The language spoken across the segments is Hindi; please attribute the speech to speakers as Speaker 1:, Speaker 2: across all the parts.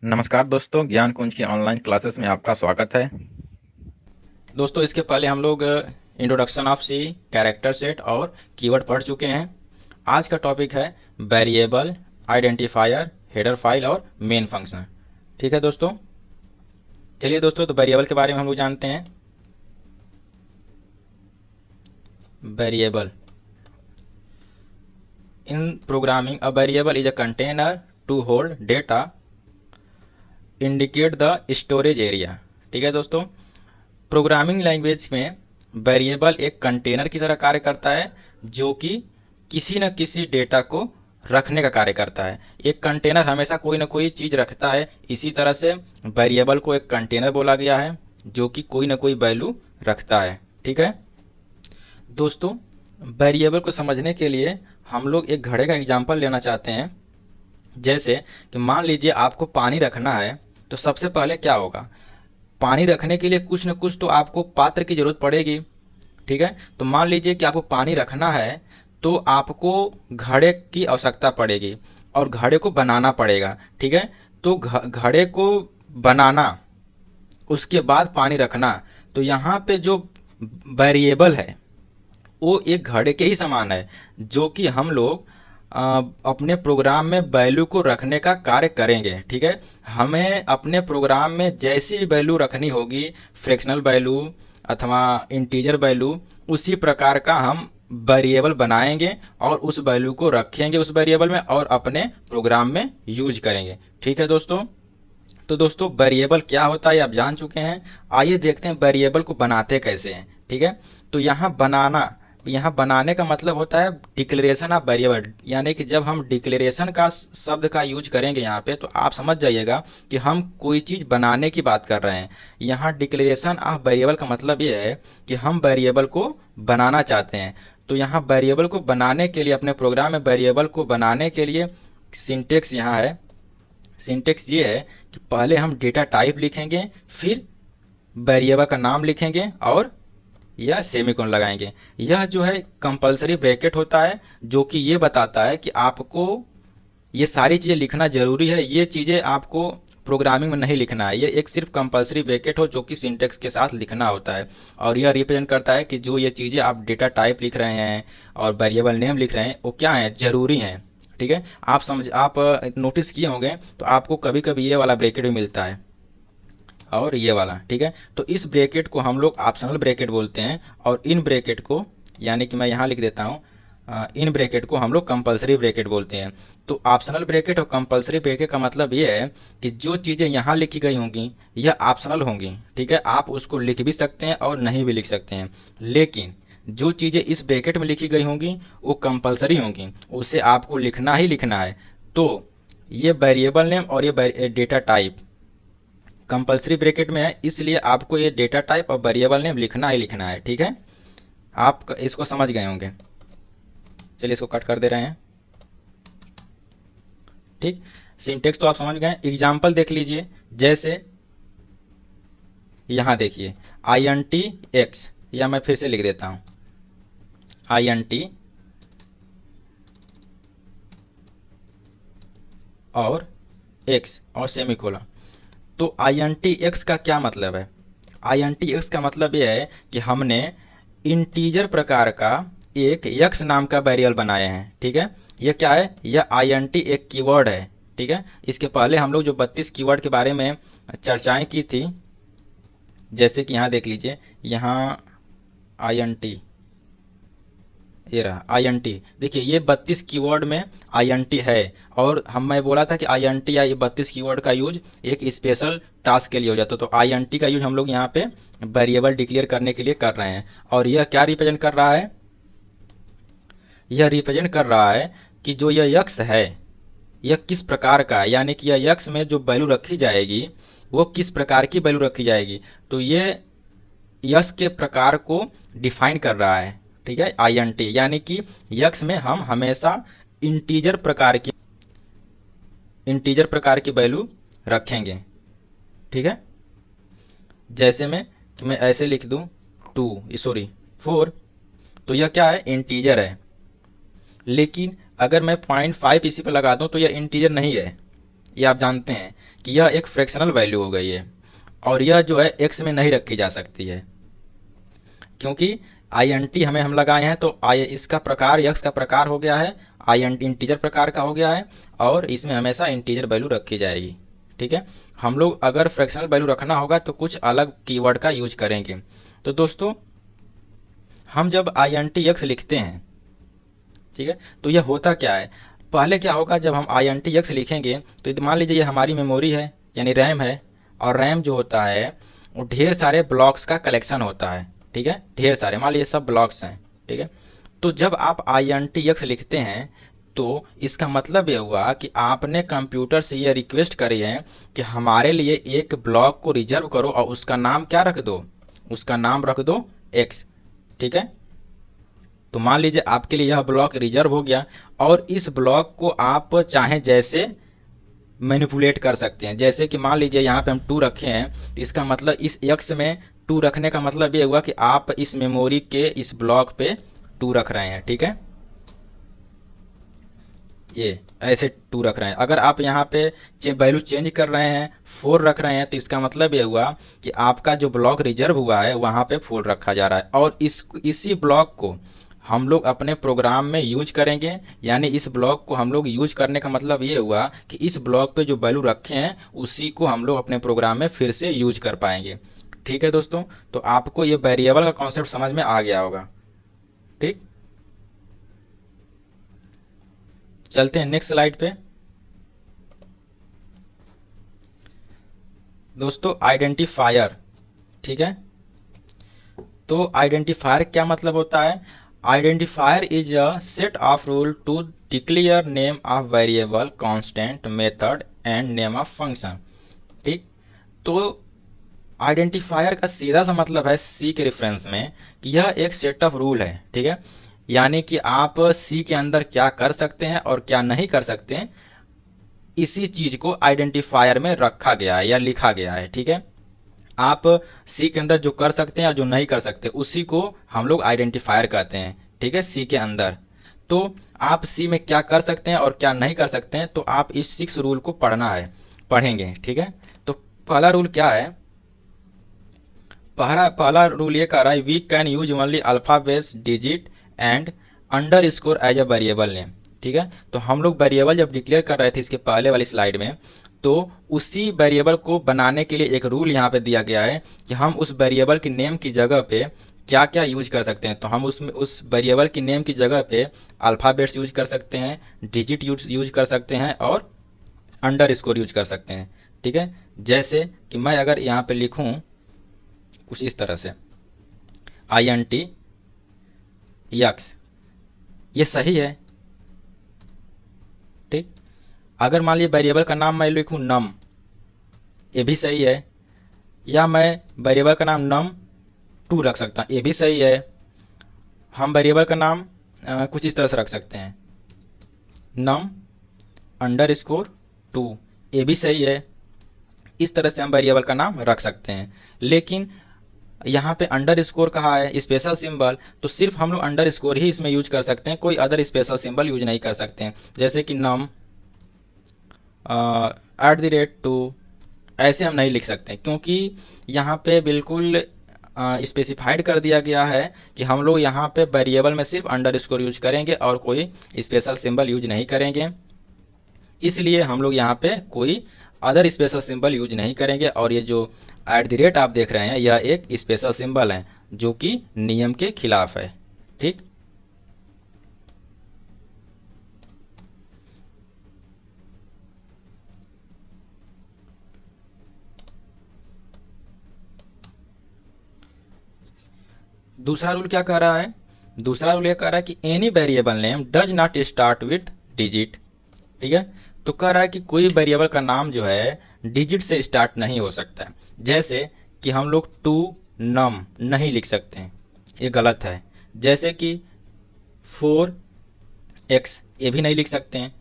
Speaker 1: नमस्कार दोस्तों, ज्ञान कुंज की ऑनलाइन क्लासेस में आपका स्वागत है।
Speaker 2: दोस्तों इसके पहले हम लोग introduction of C, character set और कीवर्ड पढ़ चुके हैं। आज का टॉपिक है वेरिएबल, आइडेंटिफायर, हेडर फाइल और मेन फंक्शन। ठीक है दोस्तों, चलिए दोस्तों, तो वेरिएबल के बारे में हम लोग जानते हैं। Variable in programming, a variable is a container to hold data, indicate the storage area. ठीक है दोस्तों, प्रोग्रामिंग लैंग्वेज में वेरिएबल एक कंटेनर की तरह कार्य करता है जो कि किसी न किसी डेटा को रखने का कार्य करता है। एक कंटेनर हमेशा कोई ना कोई चीज़ रखता है, इसी तरह से वेरिएबल को एक कंटेनर बोला गया है जो कि कोई ना कोई वैल्यू रखता है। ठीक है दोस्तों, वेरिएबल को समझने के लिए हम लोग एक घड़े का एग्जांपल लेना चाहते हैं। जैसे कि मान लीजिए आपको पानी रखना है, तो सबसे पहले क्या होगा, पानी रखने के लिए कुछ न कुछ तो आपको पात्र की जरूरत पड़ेगी। ठीक है, तो मान लीजिए कि आपको पानी रखना है, तो आपको घड़े की आवश्यकता पड़ेगी और घड़े को बनाना पड़ेगा। ठीक है, तो घड़े को बनाना, उसके बाद पानी रखना, तो यहाँ पे जो वेरिएबल है वो एक घड़े के ही समान है, जो कि हम लोग अपने प्रोग्राम में वैल्यू को रखने का कार्य करेंगे। ठीक है, हमें अपने प्रोग्राम में जैसी भी वैल्यू रखनी होगी, फ्रैक्शनल वैल्यू अथवा इंटीजर वैल्यू, उसी प्रकार का हम वेरिएबल बनाएंगे और उस वैल्यू को रखेंगे उस वेरिएबल में और अपने प्रोग्राम में यूज करेंगे। ठीक है दोस्तों, तो दोस्तों वेरिएबल क्या होता है आप जान चुके हैं। आइए देखते हैं वेरिएबल को बनाते कैसे हैं। ठीक है, तो यहाँ बनाना, यहाँ बनाने का मतलब होता है डिक्लेरेशन ऑफ वेरिएबल, यानी कि जब हम डिक्लेरेशन का शब्द का यूज करेंगे यहाँ पे, तो आप समझ जाइएगा कि हम कोई चीज़ बनाने की बात कर रहे हैं। यहाँ डिक्लेरेशन ऑफ वेरिएबल का मतलब ये है कि हम वेरिएबल को बनाना चाहते हैं। तो यहाँ वेरिएबल को बनाने के लिए, अपने प्रोग्राम में वेरिएबल को बनाने के लिए सिंटेक्स यहाँ है। सिंटेक्स ये है कि पहले हम डेटा टाइप लिखेंगे, फिर वेरिएबल का नाम लिखेंगे और यह सेमीकोलन लगाएंगे। यह जो है कंपलसरी ब्रैकेट होता है, जो कि ये बताता है कि आपको ये सारी चीज़ें लिखना जरूरी है, ये चीज़ें आपको प्रोग्रामिंग में नहीं लिखना है। ये एक सिर्फ कंपलसरी ब्रैकेट हो जो कि सिंटेक्स के साथ लिखना होता है, और यह रिप्रेजेंट करता है कि जो ये चीज़ें आप डेटा टाइप लिख रहे हैं और वेरिएबल नेम लिख रहे हैं वो क्या है, जरूरी हैं। ठीक है, आप नोटिस किए होंगे तो आपको कभी कभी ये वाला ब्रैकेट भी मिलता है और ये वाला। ठीक है, तो इस ब्रैकेट को हम लोग ऑप्शनल ब्रैकेट बोलते हैं, और इन ब्रैकेट को, यानी कि मैं यहाँ लिख देता हूँ, इन ब्रैकेट को हम लोग कंपलसरी ब्रैकेट बोलते हैं। तो ऑप्शनल ब्रैकेट और कंपलसरी ब्रैकेट का मतलब ये है कि जो चीज़ें यहाँ लिखी गई होंगी यह ऑप्शनल होंगी। ठीक है, आप उसको लिख भी सकते हैं और नहीं भी लिख सकते हैं, लेकिन जो चीज़ें इस ब्रैकेट में लिखी गई होंगी वो कंपलसरी होंगी, उसे आपको लिखना ही लिखना है। तो ये वेरिएबल नेम और ये डेटा टाइप कंपलसरी ब्रैकेट में है, इसलिए आपको ये डेटा टाइप और वेरिएबल नेम लिखना ही लिखना है। ठीक है, आप इसको समझ गए होंगे। चलिए इसको कट कर दे रहे हैं। ठीक, सिंटेक्स तो आप समझ गए। एग्जाम्पल देख लीजिए, जैसे यहाँ देखिए आई एन टी एक्स, या मैं फिर से लिख देता हूँ आई एन टी और एक्स और सेमीकोलन। तो आई एन टी एक्स का क्या मतलब है, आई एन टी एक्स का मतलब यह है कि हमने इंटीजर प्रकार का एक यक्स नाम का वेरिएबल बनाए हैं। ठीक है, यह क्या है, यह आई एन टी एक कीवर्ड है। ठीक है, इसके पहले हम लोग जो 32 कीवर्ड के बारे में चर्चाएं की थी, जैसे कि यहाँ देख लीजिए, यहाँ आई एन टी, ये रहा आई एन टी। देखिए ये 32 कीवर्ड में आई एन टी है, और मैं बोला था कि आई एन टी या ये 32 कीवर्ड का यूज एक स्पेशल टास्क के लिए हो जाता है। तो आई एन टी का यूज हम लोग यहाँ पे वेरिएबल डिक्लेयर करने के लिए कर रहे हैं। और यह क्या रिप्रेजेंट कर रहा है, यह रिप्रेजेंट कर रहा है कि जो यह यक्स है यह किस प्रकार का है, यानी कि यह यक्स में जो वैल्यू रखी जाएगी वो किस प्रकार की वैल्यू रखी जाएगी। तो ये यक्स के प्रकार को डिफाइन कर रहा है। ठीक है, आई एन टी, यानी कि यक्स में हम हमेशा इंटीजर प्रकार की वैल्यू रखेंगे। ठीक है, जैसे मैं ऐसे लिख दूं टू, सॉरी 4, तो यह क्या है, इंटीजर है। लेकिन अगर मैं 0.5 इसी पर लगा दूं तो यह इंटीजर नहीं है, ये आप जानते हैं कि यह एक फ्रैक्शनल वैल्यू हो गई है और यह जो है एक्स में नहीं रखी जा सकती है, क्योंकि आई एन टी हम लगाए हैं तो आई इसका प्रकार यक्स का प्रकार हो गया है, आई एन इंटीजर प्रकार का हो गया है और इसमें हमेशा इंटीजर वैल्यू रखी जाएगी। ठीक है, हम लोग अगर फ्रैक्शनल वैल्यू रखना होगा तो कुछ अलग कीवर्ड का यूज करेंगे। तो दोस्तों हम जब आई एन टी एक्स लिखते हैं, ठीक है, तो यह होता क्या है, पहले क्या होगा जब हम आई एन टी एक्स लिखेंगे तो मान लीजिए ये हमारी मेमोरी है यानी रैम है, और रैम जो होता है वो ढेर सारे ब्लॉक्स का कलेक्शन होता है। ठीक है, ढेर सारे, मान लीजिए सब ब्लॉक्स हैं। ठीक है, तो जब आप आई एन टी एक्स लिखते हैं तो इसका मतलब ये हुआ कि आपने कंप्यूटर से ये रिक्वेस्ट करी है कि हमारे लिए एक ब्लॉक को रिजर्व करो और उसका नाम क्या रख दो, उसका नाम रख दो एक्स। ठीक है, तो मान लीजिए आपके लिए यह ब्लॉक रिजर्व हो गया और इस ब्लॉक को आप चाहें जैसे मैनिपुलेट कर सकते हैं। जैसे कि मान लीजिए यहाँ पे हम 2 रखे हैं, तो इसका मतलब इस एक्स में 2 रखने का मतलब ये हुआ कि आप इस मेमोरी के इस ब्लॉक पे 2 रख रहे हैं। ठीक है, ये ऐसे 2 रख रहे हैं। अगर आप यहाँ पे वैल्यू चेंज कर रहे हैं 4 रख रहे हैं तो इसका मतलब ये हुआ कि आपका जो ब्लॉक रिजर्व हुआ है वहाँ पे 4 रखा जा रहा है और इसी ब्लॉक को हम लोग अपने प्रोग्राम में यूज करेंगे। यानी इस ब्लॉक को हम लोग यूज करने का मतलब ये हुआ कि इस ब्लॉक पे जो वैल्यू रखे हैं उसी को हम लोग अपने प्रोग्राम में फिर से यूज कर पाएंगे। ठीक है दोस्तों, तो आपको ये वेरिएबल का कॉन्सेप्ट समझ में आ गया होगा। ठीक, चलते हैं नेक्स्ट स्लाइड पे। दोस्तों आइडेंटिफायर, ठीक है, तो आइडेंटिफायर क्या मतलब होता है, identifier is a set of rule to declare name of variable, constant, method and name of function. ठीक, तो आइडेंटिफायर का सीधा सा मतलब है सी के रेफरेंस में कि यह एक सेट ऑफ रूल है। ठीक है, यानी कि आप सी के अंदर क्या कर सकते हैं और क्या नहीं कर सकते हैं, इसी चीज को आइडेंटिफायर में रखा गया है या लिखा गया है। ठीक है, आप सी के अंदर जो कर सकते हैं और जो नहीं कर सकते उसी को हम लोग आइडेंटिफायर कहते हैं। ठीक है, सी के अंदर तो आप सी में क्या कर सकते हैं और क्या नहीं कर सकते हैं, तो आप इस 6 रूल को पढ़ेंगे। ठीक है, तो पहला रूल क्या है, पहला रूल ये कह रहा है we can use only alphabets, digit and underscore as a variable name. ठीक है, तो हम लोग वेरिएबल जब डिक्लेयर कर रहे थे इसके पहले वाली स्लाइड में, तो उसी वेरिएबल को बनाने के लिए एक रूल यहाँ पे दिया गया है कि हम उस वेरिएबल की नेम की जगह पे क्या क्या यूज कर सकते हैं। तो हम उसमें उस वेरिएबल की नेम की जगह पे अल्फ़ाबेट्स यूज कर सकते हैं, डिजिट यूज कर सकते हैं और अंडर स्कोर यूज कर सकते हैं। ठीक है, जैसे कि मैं अगर यहाँ पे लिखूँ कुछ इस तरह से INT यक्स, ये सही है। ठीक, अगर मान लीजिए वेरिएबल का नाम मैं लिखूँ नम, ये भी सही है, या मैं वेरिएबल का नाम num2 रख सकता हूँ, ये भी सही है। हम वेरिएबल का नाम कुछ इस तरह से रख सकते हैं num_2, ये भी सही है। इस तरह से हम वेरिएबल का नाम रख सकते हैं। लेकिन यहाँ पे अंडर स्कोर कहा है स्पेशल सिंबल, तो सिर्फ हम लोग अंडर स्कोर ही इसमें यूज कर सकते हैं, कोई अदर स्पेशल सिंबल यूज नहीं कर सकते हैं। जैसे कि num @2 ऐसे हम नहीं लिख सकते, क्योंकि यहाँ पे बिल्कुल स्पेसिफाइड कर दिया गया है कि हम लोग यहाँ पे वेरिएबल में सिर्फ अंडर स्कोर यूज करेंगे और कोई स्पेशल सिंबल यूज नहीं करेंगे। इसलिए हम लोग यहाँ पे कोई अदर स्पेशल सिंबल यूज नहीं करेंगे। और ये जो @ आप देख रहे हैं यह एक स्पेशल सिंबल है जो कि नियम के खिलाफ है। ठीक, दूसरा रूल क्या कह रहा है, दूसरा रूल ये कह रहा है कि any variable name does not start with digit. ठीक है, तो कह रहा है कि कोई वेरिएबल का नाम जो है डिजिट से स्टार्ट नहीं हो सकता है। जैसे कि हम लोग num नहीं लिख सकते हैं, ये गलत है। जैसे कि 4x ये भी नहीं लिख सकते हैं।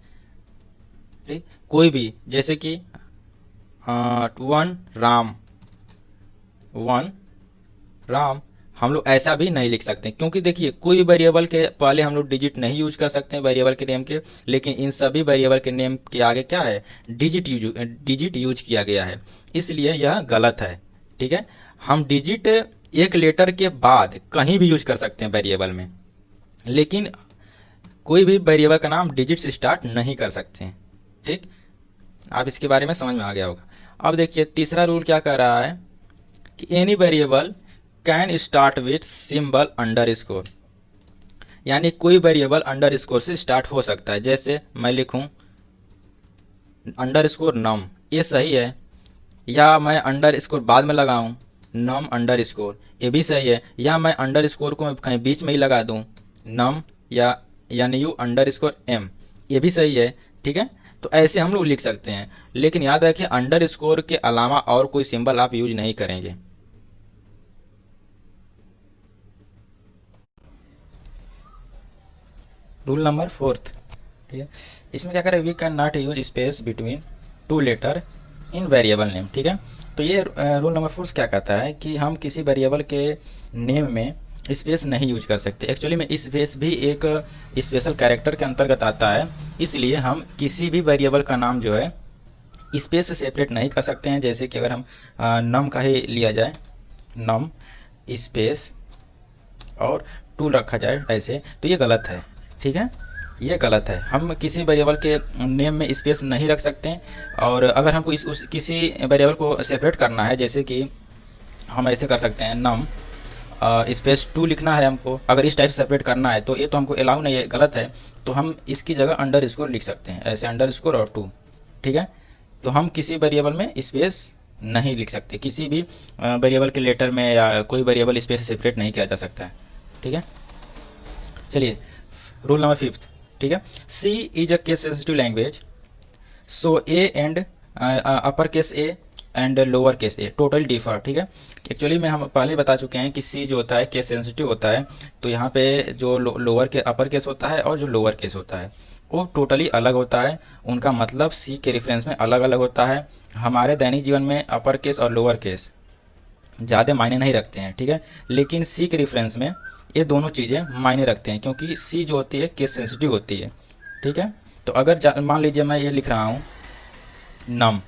Speaker 2: ठीक, कोई भी जैसे कि 1 राम हम लोग ऐसा भी नहीं लिख सकते, क्योंकि देखिए कोई भी वेरिएबल के पहले हम लोग डिजिट नहीं यूज कर सकते हैं वेरिएबल के नेम के, लेकिन इन सभी वेरिएबल के नेम के आगे क्या है, डिजिट यूज किया गया है, इसलिए यह गलत है। ठीक है, हम डिजिट एक लेटर के बाद कहीं भी यूज कर सकते हैं वेरिएबल में, लेकिन कोई भी वेरिएबल का नाम डिजिट से स्टार्ट नहीं कर सकते हैं। ठीक, आप इसके बारे में समझ में आ गया होगा। अब देखिए तीसरा रूल क्या कह रहा है कि any variable can start with symbol underscore, यानी कोई वेरिएबल अंडरस्कोर से स्टार्ट हो सकता है। जैसे मैं लिखूं अंडरस्कोर नम, ये सही है, या मैं अंडरस्कोर बाद में लगाऊं नम अंडरस्कोर, ये भी सही है, या मैं अंडरस्कोर को कहीं बीच में ही लगा दूं नम या NU अंडरस्कोर M, ये भी सही है। ठीक है, तो ऐसे हम लोग लिख सकते हैं, लेकिन याद रखिए अंडरस्कोर के अलावा और कोई सिंबल आप यूज नहीं करेंगे। रूल नंबर 4, ठीक है, इसमें क्या करें, we can not use space between two letter in variable name. ठीक है, तो ये रूल नंबर 4 क्या कहता है कि हम किसी वेरिएबल के नेम में स्पेस नहीं यूज कर सकते। एक्चुअली में स्पेस भी एक स्पेशल कैरेक्टर के अंतर्गत आता है, इसलिए हम किसी भी वेरिएबल का नाम जो है स्पेस से सेपरेट नहीं कर सकते हैं। जैसे कि अगर हम नम का ही लिया जाए, नम स्पेस और टू रखा जाए ऐसे, तो ये गलत है। ठीक है, ये गलत है, हम किसी वेरिएबल के नेम में स्पेस नहीं रख सकते हैं। और अगर हमको किसी वेरिएबल को सेपरेट करना है, जैसे कि हम ऐसे कर सकते हैं नम स्पेस 2 लिखना है हमको, अगर इस टाइप से सेपरेट करना है तो ये तो हमको अलाउ नहीं है, गलत है, तो हम इसकी जगह अंडरस्कोर लिख सकते हैं, ऐसे अंडरस्कोर और 2। ठीक है, तो हम किसी वेरिएबल में स्पेस नहीं लिख सकते, किसी भी वेरिएबल के लेटर में या कोई वेरिएबल स्पेस से सेपरेट नहीं किया जा सकता है। ठीक है, चलिए रूल नंबर 5, ठीक है, C is a case sensitive language, so A and upper case A and lower case A total differ. ठीक है, एक्चुअली में हम पहले बता चुके हैं कि सी जो होता है केस सेंसिटिव होता है, तो यहाँ पे जो लोअर के अपर केस होता है और जो लोअर केस होता है वो टोटली अलग होता है, उनका मतलब सी के रेफरेंस में अलग अलग होता है। हमारे दैनिक जीवन में अपर केस और लोअर केस ज़्यादा मायने नहीं रखते हैं। ठीक है, लेकिन सी के रेफरेंस में ये दोनों चीज़ें मायने रखते हैं, क्योंकि सी जो होती है केस सेंसिटिव होती है। ठीक है, तो अगर मान लीजिए मैं ये लिख रहा हूँ नम,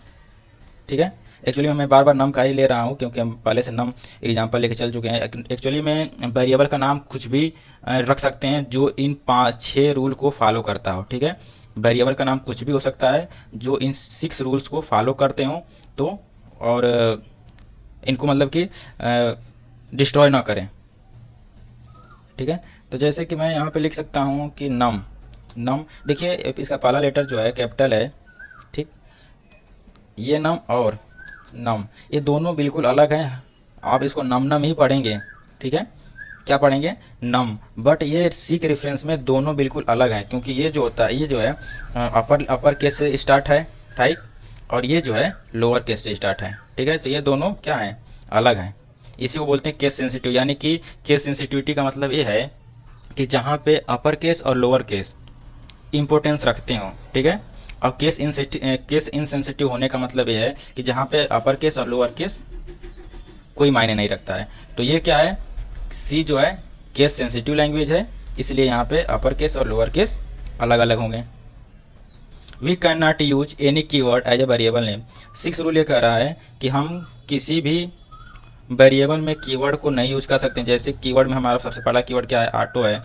Speaker 2: ठीक है, एक्चुअली मैं बार बार नम का ही ले रहा हूँ क्योंकि हम पहले से नम एग्जांपल लेके चल चुके हैं। एक्चुअली में वेरिएबल का नाम कुछ भी रख सकते हैं जो इन 5-6 रूल को फॉलो करता हो। ठीक है, वेरिएबल का नाम कुछ भी हो सकता है जो इन 6 रूल्स को फॉलो करते हो, तो और इनको मतलब कि डिस्ट्रॉय ना करें। ठीक है, तो जैसे कि मैं यहाँ पे लिख सकता हूँ कि नम, देखिए इसका पहला लेटर जो है कैपिटल है। ठीक, ये नम और नम ये दोनों बिल्कुल अलग हैं, आप इसको नम ही पढ़ेंगे। ठीक है, क्या पढ़ेंगे, नम, बट ये सी के रेफरेंस में दोनों बिल्कुल अलग हैं, क्योंकि ये जो होता है ये जो है अपर केस से स्टार्ट है, ठीक, और ये जो है लोअर केस से स्टार्ट है। ठीक है, तो ये दोनों क्या हैं, अलग हैं, इसी को बोलते हैं केस सेंसिटिव। यानी कि केस सेंसिटिविटी का मतलब ये है कि जहाँ पे अपर केस और लोअर केस इम्पोर्टेंस रखते हो। ठीक है, और केस इनसेंसिटिव होने का मतलब ये है कि जहाँ पे अपर केस और लोअर केस कोई मायने नहीं रखता है। तो ये क्या है, सी जो है केस सेंसिटिव लैंग्वेज है, इसलिए यहाँ पे अपर केस और लोअर केस अलग अलग होंगे। We can not use any keyword as a variable name. 6 rule ये कह रहा है कि हम किसी भी वेरिएबल में कीवर्ड को नहीं यूज कर सकते। जैसे कीवर्ड में हमारा सबसे पहला कीवर्ड क्या है, ऑटो है।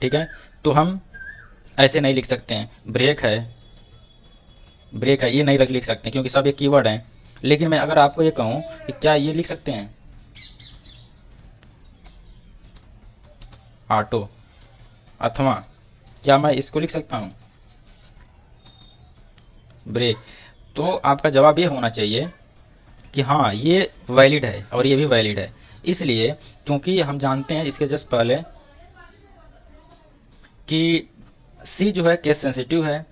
Speaker 2: ठीक है, तो हम ऐसे नहीं लिख सकते हैं, ब्रेक है ये नहीं लिख सकते क्योंकि सब ये कीवर्ड हैं। लेकिन मैं अगर आपको ये कहूँ कि क्या ये लिख सकते हैं ऑटो, अथवा क्या मैं इसको लिख सकता हूँ ब्रेक, तो आपका जवाब ये होना चाहिए कि हाँ ये वैलिड है और ये भी वैलिड है। इसलिए क्योंकि हम जानते हैं इसके जस्ट पहले कि सी जो है केस सेंसिटिव है,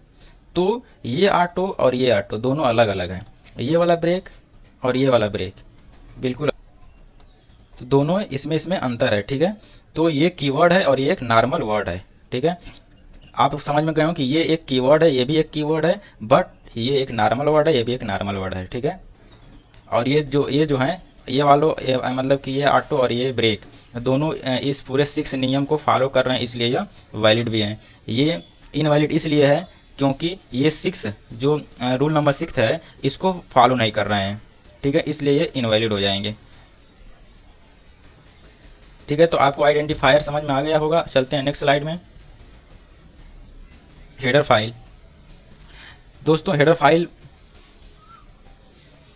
Speaker 2: तो ये ऑटो और ये ऑटो दोनों अलग अलग हैं, ये वाला ब्रेक और ये वाला ब्रेक बिल्कुल, तो दोनों इसमें अंतर है। ठीक है, तो ये कीवर्ड है और ये एक नॉर्मल वर्ड है। ठीक है, आप समझ में गए हो कि ये एक कीवर्ड है, ये भी एक कीवर्ड है, बट ये एक नॉर्मल वर्ड है, ये भी एक नॉर्मल वर्ड है। ठीक है, और ये जो है मतलब कि ये ऑटो और ये ब्रेक दोनों इस पूरे 6 नियम को फॉलो कर रहे हैं, इसलिए ये वैलिड भी हैं। ये इनवैलिड इसलिए है क्योंकि ये 6 जो रूल नंबर 6 है इसको फॉलो नहीं कर रहे हैं, ठीक है, इसलिए ये इनवैलिड हो जाएंगे। ठीक है, तो आपको आइडेंटिफायर समझ में आ गया होगा। चलते हैं नेक्स्ट स्लाइड में। Header file. दोस्तों हेडर फाइल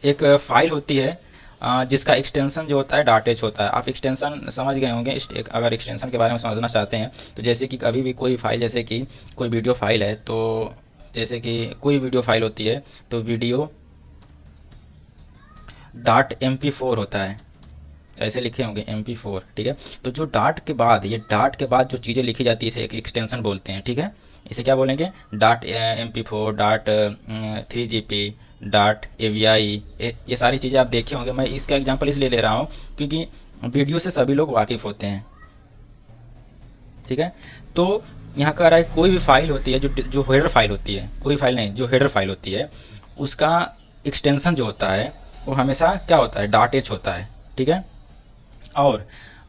Speaker 2: एक फाइल होती है जिसका एक्सटेंशन जो होता है डॉट एच होता है। आप एक्सटेंशन समझ गए होंगे। अगर एक्सटेंशन के बारे में समझना चाहते हैं तो जैसे कि कभी भी कोई फाइल, जैसे कि कोई वीडियो फाइल है, तो जैसे कि कोई वीडियो फाइल होती है तो वीडियो डॉट MP4 होता है, ऐसे लिखे होंगे MP4, ठीक है। तो जो डॉट के बाद, ये डॉट के बाद जो चीज़ें लिखी जाती है इसे एक एक्सटेंशन बोलते हैं, ठीक है। इसे क्या बोलेंगे? Dot MP4, dot 3GP, dot AVI, ये सारी चीज़ें आप देखे होंगे। मैं इसका एग्जांपल इसलिए ले रहा हूँ क्योंकि वीडियो से सभी लोग वाकिफ़ होते हैं, ठीक है। तो यहाँ कह रहा है कोई भी फाइल होती है जो हेडर फाइल होती है, कोई फाइल नहीं, जो हेडर फाइल होती है उसका एक्सटेंशन जो होता है वो हमेशा क्या होता है? डॉट एच होता है, ठीक है। और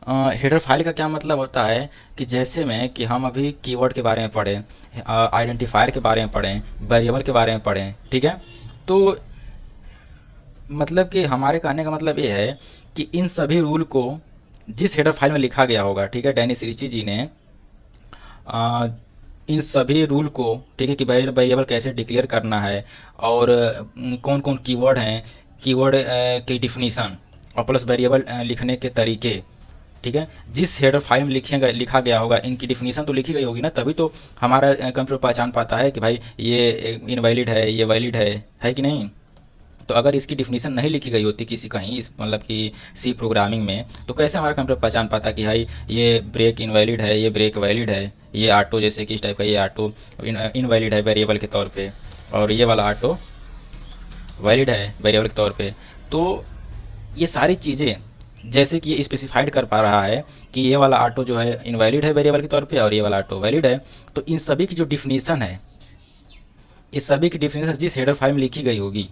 Speaker 2: हेडर फाइल का क्या मतलब होता है कि जैसे में कि हम अभी कीवर्ड के बारे में पढ़ें, आइडेंटिफायर के बारे में पढ़ें, वेरिएबल के बारे में पढ़ें, ठीक है। तो मतलब कि हमारे कहने का मतलब ये है कि इन सभी रूल को जिस हेडर फाइल में लिखा गया होगा, ठीक है, डेनिस रिची जी ने इन सभी रूल को, ठीक है, कि वेरिएबल कैसे डिक्लेयर करना है और कौन कौन कीवर्ड हैं, कीवर्ड की डिफिनीसन और प्लस वेरिएबल लिखने के तरीके, ठीक है, जिस हेडर फाइल में लिखा गया होगा इनकी डिफिनीसन तो लिखी गई होगी ना, तभी तो हमारा कंप्यूटर पहचान पाता है कि भाई ये इनवैलिड है, ये वैलिड है कि नहीं। तो अगर इसकी डिफिनीसन नहीं लिखी गई होती किसी कहीं, इस मतलब कि सी प्रोग्रामिंग में, तो कैसे हमारा कंप्यूटर पहचान पाता कि भाई ये ब्रेक इनवैलिड है, ये ब्रेक वैलिड है, ये ऑटो जैसे कि इस टाइप का ये ऑटो इनवैलिड है वेरिएबल के तौर पे, और ये वाला ऑटो वैलिड है वेरिएबल के तौर पे। तो ये सारी चीज़ें जैसे कि ये स्पेसिफाइड कर पा रहा है कि ये वाला ऑटो जो है इनवैलिड है वेरिएबल के तौर पे और ये वाला ऑटो वैलिड है, तो इन सभी की जो डिफिनीसन है, इस सभी की डिफिनीसन जिस हेडर फाइल में लिखी गई होगी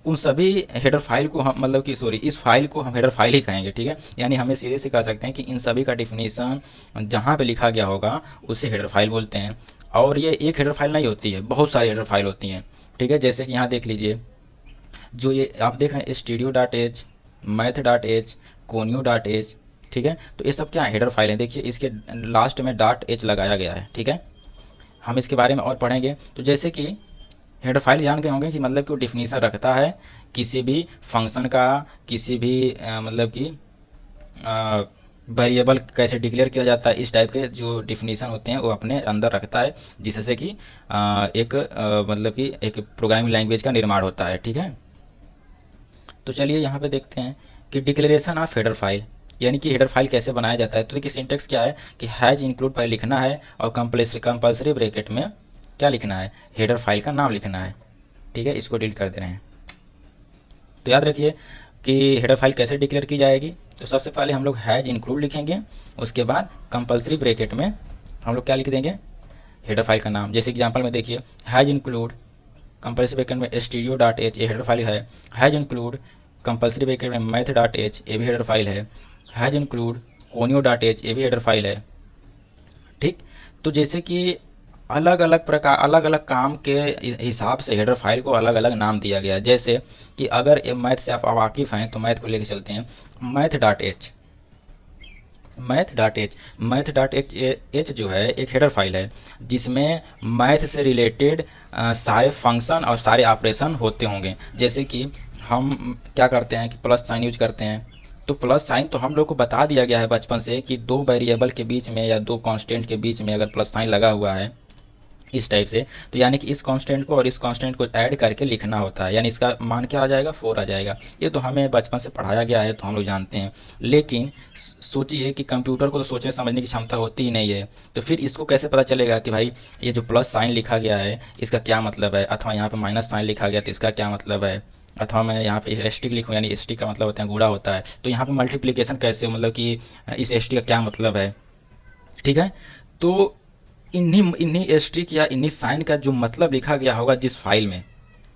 Speaker 2: उन सभी हेडर फाइल को हम मतलब कि इस फाइल को हम हेडर फाइल ही कहेंगे, ठीक है। यानी हमें सीधे से कह सकते हैं कि इन सभी का डिफिनीसन जहाँ पे लिखा गया होगा उसे हेडर फाइल बोलते हैं। और ये एक हेडर फाइल नहीं होती है, बहुत सारी हेडर फाइल होती हैं, ठीक है। जैसे कि यहाँ देख लीजिए, जो ये आप देख रहे हैं studio.h, math.h, conio.h, ठीक है। तो ये सब क्या हेडर फाइल हैं। देखिए इसके लास्ट में .h लगाया गया है, ठीक है। हम इसके बारे में और पढ़ेंगे। तो जैसे कि हेडर फाइल जान गए होंगे कि मतलब कि वो डिफिनीसन रखता है किसी भी फंक्शन का, किसी भी मतलब कि वेरिएबल कैसे डिक्लेयर किया जाता है, इस टाइप के जो डिफिनीसन होते हैं वो अपने अंदर रखता है, जिससे कि मतलब कि एक प्रोग्रामिंग लैंग्वेज का निर्माण होता है, ठीक है। तो चलिए यहाँ पे देखते हैं कि डिक्लेरेशन ऑफ हेडर फाइल, यानी कि हेडर फाइल कैसे बनाया जाता है। तो देखिए सिंटेक्स क्या है कि हैज इंक्लूड पहले लिखना है और कंपल्सरी ब्रैकेट में क्या लिखना है? हेडर फाइल का नाम लिखना है, ठीक है। इसको डिलीट कर दे रहे हैं। तो याद रखिए कि हेडर फाइल कैसे डिक्लेयर की जाएगी। तो सबसे पहले हम लोग हैज इंक्लूड लिखेंगे, उसके बाद कंपल्सरी ब्रैकेट में हम लोग क्या लिख देंगे? हेडर फाइल का नाम। जैसे एग्जांपल में देखिए, हैज इंक्लूड कंपल्सरी ब्रैकेट में studio.h ये हेडर फाइल है, हैज इंक्लूड कंपल्सरी ब्रैकेट में math.h ये भी हेडर फाइल है, हैज इंक्लूड conio.h ये भी हेडर फाइल है, ठीक। तो जैसे कि अलग अलग प्रकार, अलग अलग काम के हिसाब से हेडर फाइल को अलग अलग नाम दिया गया है। जैसे कि अगर मैथ से आप वाकिफ़ हैं तो मैथ को लेके चलते हैं, मैथ.h जो है एक हेडर फाइल है जिसमें मैथ से रिलेटेड सारे फंक्शन और सारे ऑपरेशन होते होंगे। जैसे कि हम क्या करते हैं कि प्लस साइन यूज करते हैं, तो प्लस साइन तो हम लोग को बता दिया गया है बचपन से कि दो वेरिएबल के बीच में या दो कांस्टेंट के बीच में अगर प्लस साइन लगा हुआ है इस टाइप से, तो यानी कि इस कांस्टेंट को और इस कांस्टेंट को ऐड करके लिखना होता है, यानी इसका मान क्या आ जाएगा? 4 आ जाएगा। ये तो हमें बचपन से पढ़ाया गया है तो हम लोग जानते हैं। लेकिन सोचिए कि कंप्यूटर को तो सोचने समझने की क्षमता होती ही नहीं है, तो फिर इसको कैसे पता चलेगा कि भाई ये जो प्लस साइन लिखा गया है इसका क्या मतलब है, अथवा यहाँ पर माइनस साइन लिखा गया तो इसका क्या मतलब है, अथवा मैं यहाँ पे एस्टिक लिखूँ, यानी एस्टिक का मतलब होता है गुणा होता है, तो यहाँ पे मल्टीप्लिकेशन कैसे, मतलब कि इस एस्टिक का क्या मतलब है, ठीक है। तो इन्हीं एस्ट्रिक या इन्हीं साइन का जो मतलब लिखा गया होगा जिस फाइल में,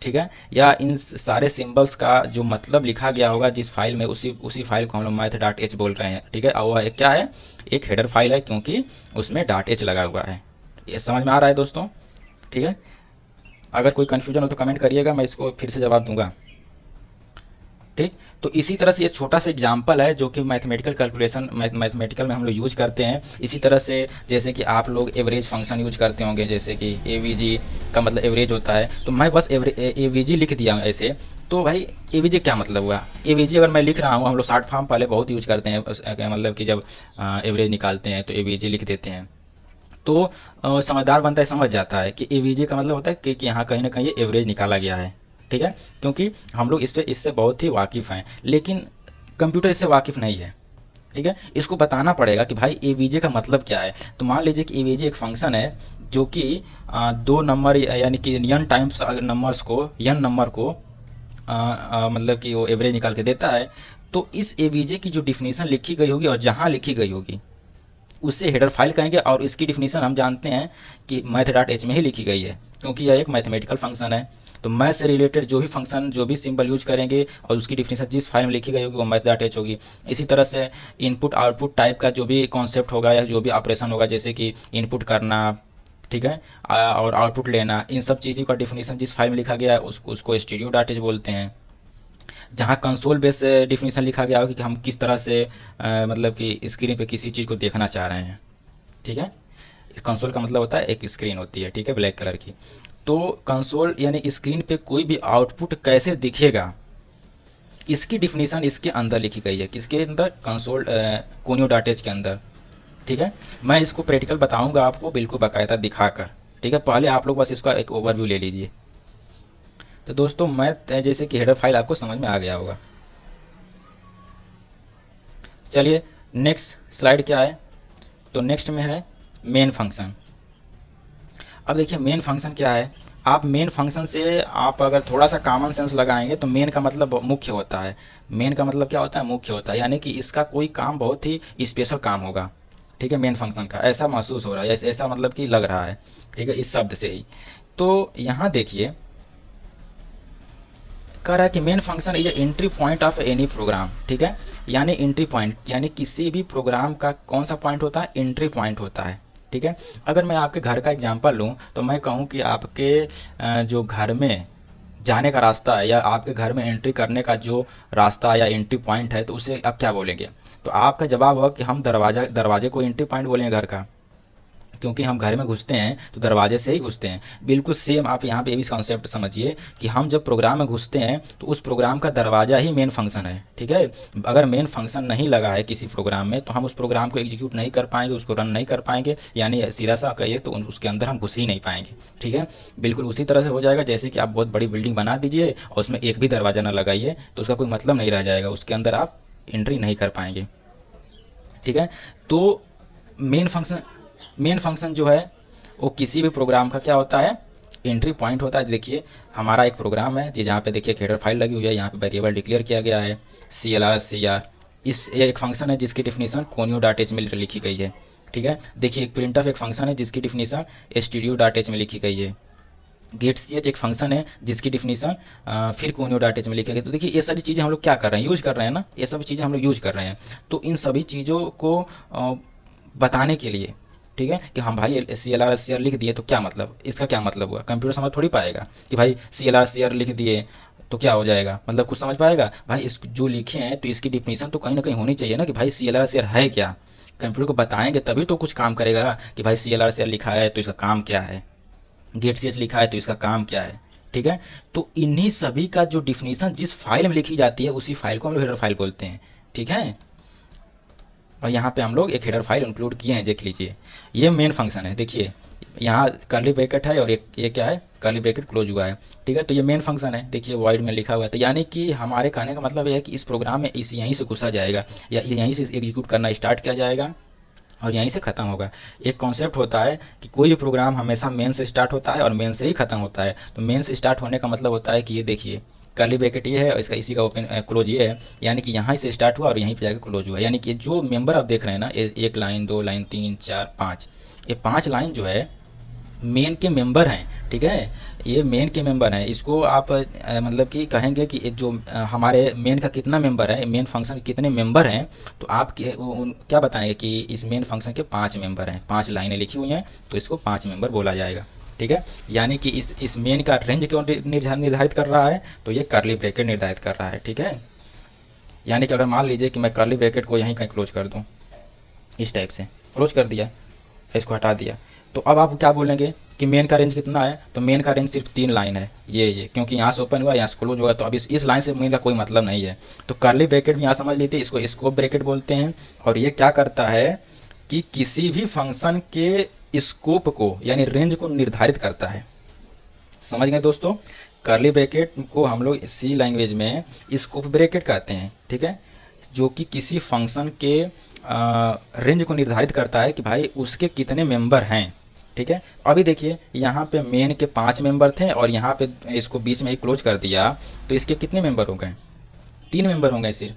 Speaker 2: ठीक है, या इन सारे सिंबल्स का जो मतलब लिखा गया होगा जिस फाइल में, उसी फाइल को हम लोग मैथ डॉट एच बोल रहे हैं। ठीक है, और वह क्या है, एक हेडर फाइल है क्योंकि उसमें डॉट एच लगा हुआ है। ये समझ में आ रहा है दोस्तों? ठीक है, अगर कोई कन्फ्यूजन हो तो कमेंट करिएगा, मैं इसको फिर से जवाब दूंगा। ठीक, तो इसी तरह से ये छोटा सा एग्जाम्पल है जो कि मैथमेटिकल कैलकुलेशन मैथमेटिकल में हम लोग यूज करते हैं। इसी तरह से जैसे कि आप लोग एवरेज फंक्शन यूज करते होंगे, जैसे कि एवीजी का मतलब एवरेज होता है, तो मैं बस एवीजी लिख दिया ऐसे। तो भाई एवीजी क्या मतलब हुआ? एवीजी अगर मैं लिख रहा हूँ, हम लोग शॉर्ट फॉर्म पहले बहुत यूज करते हैं, मतलब कि जब एवरेज निकालते हैं तो एवीजी लिख देते हैं। तो समझदार बनता है, समझ जाता है कि एवीजी का मतलब होता है कि यहाँ कहीं ना कहीं ये एवरेज निकाला गया है। ठीक है, क्योंकि हम लोग इससे बहुत ही वाकिफ़ हैं, लेकिन कंप्यूटर इससे वाकिफ़ नहीं है। ठीक है, इसको बताना पड़ेगा कि भाई एवीजे का मतलब क्या है। तो मान लीजिए कि एवीजे एक फंक्शन है जो कि दो नंबर यानी कि n टाइम्स नंबर्स को, n नंबर को मतलब कि वो एवरेज निकाल के देता है। तो इस एवीजे की जो डिफिनीशन लिखी गई होगी और जहाँ लिखी गई होगी उससे हेडर फाइल कहेंगे, और इसकी डिफिनीशन हम जानते हैं कि मैथ डॉट एच में ही लिखी गई है, क्योंकि यह एक मैथमेटिकल फंक्शन है। तो मैथ से रिलेटेड जो भी फंक्शन, जो भी सिंबल यूज करेंगे और उसकी डिफिनीशन जिस फाइल में लिखी गई होगी वो मैथ डॉट एच होगी। इसी तरह से इनपुट आउटपुट टाइप का जो भी कॉन्सेप्ट होगा या जो भी ऑपरेशन होगा, जैसे कि इनपुट करना, ठीक है, और आउटपुट लेना, इन सब चीज़ों का डिफिनीशन जिस फाइल में लिखा गया है उसको स्टीरियो डॉट एच बोलते हैं। जहाँ कंसोल बेस डिफिनीशन लिखा गया हो कि हम किस तरह से मतलब कि स्क्रीन पे किसी चीज़ को देखना चाह रहे हैं। ठीक है, कंसोल का मतलब होता है एक स्क्रीन होती है, ठीक है, ब्लैक कलर की। तो कंसोल यानी स्क्रीन पे कोई भी आउटपुट कैसे दिखेगा, इसकी डिफिनीशन इसके अंदर लिखी गई है। किसके अंदर? कंसोल कोनियो डॉट एच के अंदर। ठीक है, मैं इसको प्रैक्टिकल बताऊंगा आपको बिल्कुल बाकायदा दिखाकर। ठीक है, पहले आप लोग बस इसका एक ओवरव्यू ले लीजिए। तो दोस्तों मैं जैसे कि हेडर फाइल आपको समझ में आ गया होगा। चलिए नेक्स्ट स्लाइड क्या है, तो नेक्स्ट में है मेन फंक्शन। अब देखिए मेन फंक्शन क्या है। आप मेन फंक्शन से आप अगर थोड़ा सा कॉमन सेंस लगाएंगे तो मेन का मतलब मुख्य होता है। मेन का मतलब क्या होता है? मुख्य होता है, यानी कि इसका कोई काम बहुत ही स्पेशल काम होगा। ठीक है, मेन फंक्शन का ऐसा महसूस हो रहा है, ऐसा मतलब कि लग रहा है। ठीक है, इस शब्द से ही। तो यहाँ देखिए कह रहा है कि main function is entry point of any program. ठीक है, यानी एंट्री पॉइंट यानी किसी भी प्रोग्राम का कौन सा पॉइंट होता है? एंट्री पॉइंट होता है। ठीक है, अगर मैं आपके घर का एग्जांपल लूँ तो मैं कहूँ कि आपके जो घर में जाने का रास्ता है या आपके घर में एंट्री करने का जो रास्ता या एंट्री पॉइंट है, तो उसे आप क्या बोलेंगे? तो आपका जवाब होगा कि हम दरवाजे को एंट्री पॉइंट बोलेंगे घर का, क्योंकि हम घर में घुसते हैं तो दरवाजे से ही घुसते हैं। बिल्कुल सेम आप यहाँ पे ये भी कॉन्सेप्ट समझिए कि हम जब प्रोग्राम में घुसते हैं तो उस प्रोग्राम का दरवाजा ही मेन फंक्शन है। ठीक है, अगर मेन फंक्शन नहीं लगा है किसी प्रोग्राम में तो हम उस प्रोग्राम को एग्जीक्यूट नहीं कर पाएंगे, उसको रन नहीं कर पाएंगे, यानी सीधा सा कहिए तो उसके अंदर हम घुस ही नहीं पाएंगे। ठीक है, बिल्कुल उसी तरह से हो जाएगा जैसे कि आप बहुत बड़ी बिल्डिंग बना दीजिए और उसमें एक भी दरवाज़ा ना लगाइए तो उसका कोई मतलब नहीं रह जाएगा, उसके अंदर आप एंट्री नहीं कर पाएंगे। ठीक है, तो मेन फंक्शन जो है वो किसी भी प्रोग्राम का क्या होता है? एंट्री पॉइंट होता है। देखिए हमारा एक प्रोग्राम है जी, जहाँ पे देखिए हेडर फाइल लगी हुई है, यहाँ पे वेरिएबल डिक्लेयर किया गया है CLR इस एक फंक्शन है जिसकी डिफिनीशन कोनियो डॉट एच में लिखी गई है। ठीक है, देखिए एक प्रिंट ऑफ एक फंक्शन है जिसकी डिफिनीशन स्टीडियो डॉट एच में लिखी गई है। गेट सी एच एक फंक्शन है जिसकी डिफिनीशन फिर कोनियो डॉट एच में लिखा गया। तो देखिए ये सारी चीज़ें हम लोग क्या कर रहे हैं? यूज कर रहे हैं ना, ये सभी चीज़ें हम लोग यूज कर रहे हैं। तो इन सभी चीज़ों को बताने के लिए, ठीक है, कि हम भाई CLR लिख दिए तो क्या मतलब, इसका क्या मतलब हुआ? कंप्यूटर समझ थोड़ी पाएगा कि भाई CLR लिख दिए तो क्या हो जाएगा, मतलब कुछ समझ पाएगा? भाई इस जो लिखे हैं तो इसकी डिफिनीशन तो कहीं ना कहीं होनी चाहिए ना कि भाई CLR है क्या। कंप्यूटर को बताएंगे तभी तो कुछ काम करेगा कि भाई CLR लिखा है तो इसका काम क्या है, गेट सी एच लिखा है तो इसका काम क्या है। ठीक है, तो इन्हीं सभी का जो डिफिनीशन जिस फाइल में लिखी जाती है उसी फाइल को हम लोग हेडर फाइल बोलते हैं। ठीक है, और यहाँ पे हम लोग एक हेडर फाइल इंक्लूड किए हैं, देख लीजिए। ये मेन फंक्शन है, देखिए यहाँ कर्ली ब्रैकेट है और ये क्या है? कर्ली ब्रैकेट क्लोज हुआ है। ठीक है, तो ये मेन फंक्शन है, देखिए वॉइड में लिखा हुआ है। तो यानी कि हमारे कहने का मतलब ये है कि इस प्रोग्राम में इस यहीं से घुसा जाएगा या यहीं से एग्जीक्यूट करना स्टार्ट किया जाएगा और यहीं से ख़त्म होगा। एक कॉन्सेप्ट होता है कि कोई भी प्रोग्राम हमेशा मेन से स्टार्ट होता है और मेन से ही ख़त्म होता है। तो मेन से स्टार्ट होने का मतलब होता है कि ये देखिए कर्ली ब्रैकेट ये है और इसका इसी का ओपन क्लोज ये है, यानी कि यहाँ से स्टार्ट हुआ और यहीं पे जाकर क्लोज हुआ। यानी कि जो मेंबर आप देख रहे हैं ना, एक लाइन, दो लाइन, 3, 4, 5, ये 5 लाइन जो है मेन के मेंबर हैं। ठीक है। ये मेन के मेंबर हैं, इसको आप मतलब कि कहेंगे कि जो हमारे मेन का कितना मेंबर है, मेन फंक्शन के कितने मेंबर हैं, तो आप क्या बताएंगे कि इस मेन फंक्शन के 5 मेंबर हैं, 5 लाइनें लिखी हुई हैं, तो इसको 5 मेंबर बोला जाएगा। ठीक है, यानी कि इस मेन का रेंज क्यों निर्धारित कर रहा है, तो ये कर्ली ब्रैकेट निर्धारित कर रहा है। ठीक है, यानी कि अगर मान लीजिए कि मैं कर्ली ब्रैकेट को यहीं कहीं क्लोज कर दूँ, इस टाइप से क्लोज कर दिया, इसको हटा दिया, तो अब आप क्या बोलेंगे कि मेन का रेंज कितना है, तो मेन का रेंज सिर्फ 3 लाइन है, ये क्योंकि यहाँ से ओपन हुआ यहाँ से क्लोज हुआ, तो अब इस लाइन से मेन का कोई मतलब नहीं है। तो कर्ली ब्रैकेट में यहाँ समझ लीजिए, इसको स्कोप ब्रैकेट बोलते हैं, और ये क्या करता है कि किसी भी फंक्शन के स्कोप को यानी रेंज को निर्धारित करता है। समझ गए दोस्तों, कर्ली ब्रैकेट को हम लोग सी लैंग्वेज में स्कोप ब्रैकेट कहते हैं। ठीक है, जो कि किसी फंक्शन के रेंज को निर्धारित करता है कि भाई उसके कितने मेंबर हैं। ठीक है, अभी देखिए यहाँ पे मेन के 5 मेंबर थे और यहाँ पे इसको बीच में ही क्लोज कर दिया, तो इसके कितने मेंबर हो गए, 3 मेंबर हो गए सिर्फ,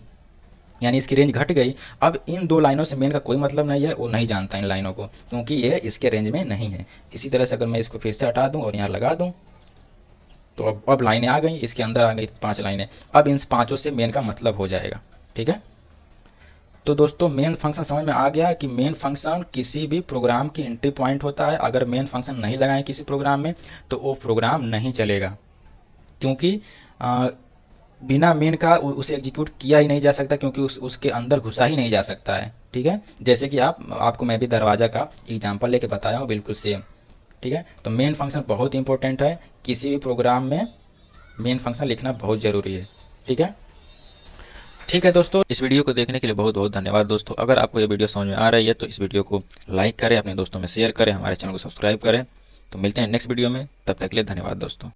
Speaker 2: यानी इसकी रेंज घट गई। अब इन 2 लाइनों से मेन का कोई मतलब नहीं है, वो नहीं जानता इन लाइनों को, क्योंकि ये इसके रेंज में नहीं है। इसी तरह से अगर मैं इसको फिर से हटा दूँ और यहाँ लगा दूँ, तो अब लाइनें आ गई, इसके अंदर आ गई 5 लाइनें। अब इन 5 से मेन का मतलब हो जाएगा। ठीक है, तो दोस्तों मेन फंक्शन समझ में आ गया कि मेन फंक्शन किसी भी प्रोग्राम की एंट्री पॉइंट होता है। अगर मेन फंक्शन नहीं लगाएं किसी प्रोग्राम में तो वो प्रोग्राम नहीं चलेगा, क्योंकि बिना मेन का उसे एग्जीक्यूट किया ही नहीं जा सकता, क्योंकि उसके अंदर घुसा ही नहीं जा सकता है। ठीक है, जैसे कि आपको मैं भी दरवाज़ा का एग्जांपल लेके बताया हूँ, बिल्कुल सेम। ठीक है, तो मेन फंक्शन बहुत इंपॉर्टेंट है, किसी भी प्रोग्राम में मेन फंक्शन लिखना बहुत ज़रूरी है। ठीक है दोस्तों, इस वीडियो को देखने के लिए बहुत बहुत धन्यवाद दोस्तों। अगर आपको ये वीडियो समझ में आ रही है तो इस वीडियो को लाइक करें, अपने दोस्तों में शेयर करें, हमारे चैनल को सब्सक्राइब करें। तो मिलते हैं नेक्स्ट वीडियो में, तब तक के लिए धन्यवाद दोस्तों।